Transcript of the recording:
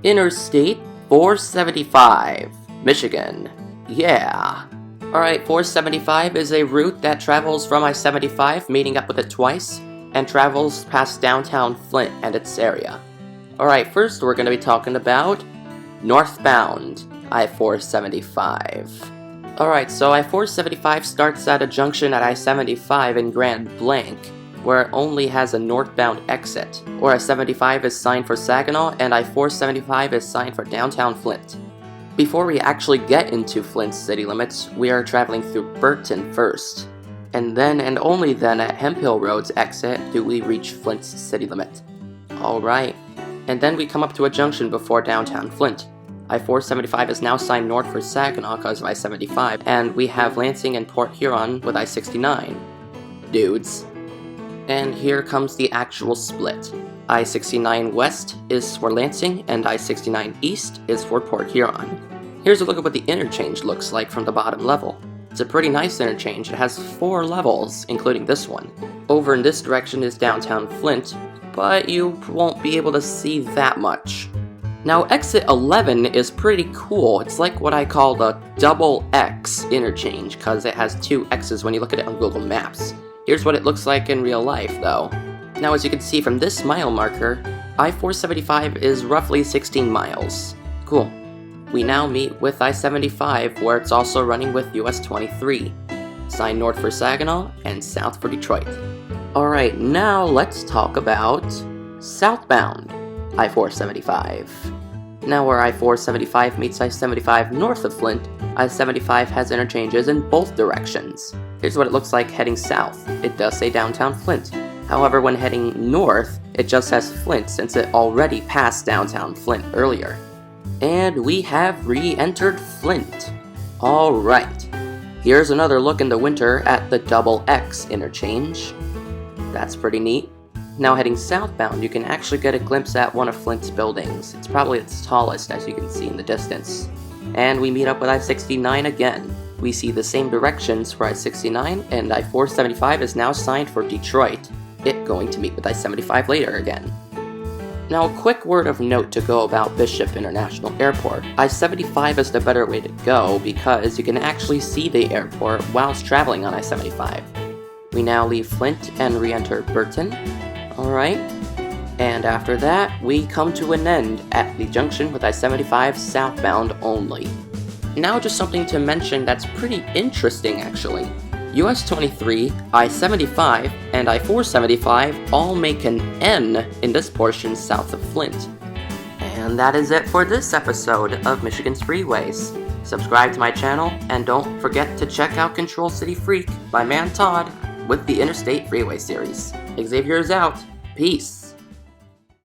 Interstate 475, Michigan. Yeah. Alright, 475 is a route that travels from I-75, meeting up with it twice, and travels past downtown Flint and its area. Alright, first we're going to be talking about northbound I-475. Alright, so I-475 starts at a junction at I-75 in Grand Blanc, where it only has a northbound exit, or I-75 is signed for Saginaw and I-475 is signed for downtown Flint. Before we actually get into Flint's city limits, we are traveling through Burton first, and then and only then at Hemphill Road's exit do we reach Flint's city limit. Alright, and then we come up to a junction before downtown Flint. I-475 is now signed north for Saginaw because of I-75, and we have Lansing and Port Huron with I-69. Dudes. And here comes the actual split. I-69 west is for Lansing, and I-69 east is for Port Huron. Here's a look at what the interchange looks like from the bottom level. It's a pretty nice interchange. It has 4 levels, including this one. Over in this direction is downtown Flint, but you won't be able to see that much. Now, exit 11 is pretty cool. It's like what I call the double X interchange, because it has 2 X's when you look at it on Google Maps. Here's what it looks like in real life, though. Now, as you can see from this mile marker, I-475 is roughly 16 miles. Cool. We now meet with I-75, where it's also running with US 23. Signed north for Saginaw and south for Detroit. Alright, now let's talk about southbound I-475. Now where I-475 meets I-75 north of Flint, I-75 has interchanges in both directions. Here's what it looks like heading south. It does say downtown Flint. However, when heading north, it just says Flint since it already passed downtown Flint earlier. And we have re-entered Flint. Alright, here's another look in the winter at the double X interchange. That's pretty neat. Now heading southbound, you can actually get a glimpse at one of Flint's buildings. It's probably its tallest, as you can see in the distance. And we meet up with I-69 again. We see the same directions for I-69, and I-475 is now signed for Detroit, it going to meet with I-75 later again. Now a quick word of note to go about Bishop International Airport. I-75 is the better way to go because you can actually see the airport whilst traveling on I-75. We now leave Flint and re-enter Burton. Alright, and after that, we come to an end at the junction with I-75 southbound only. Now just something to mention that's pretty interesting actually. US 23, I-75, and I-475 all make an N in this portion south of Flint. And that is it for this episode of Michigan's Freeways. Subscribe to my channel, and don't forget to check out Control City Freak by Man Todd with the Interstate Freeway series. Xavier's out. Peace.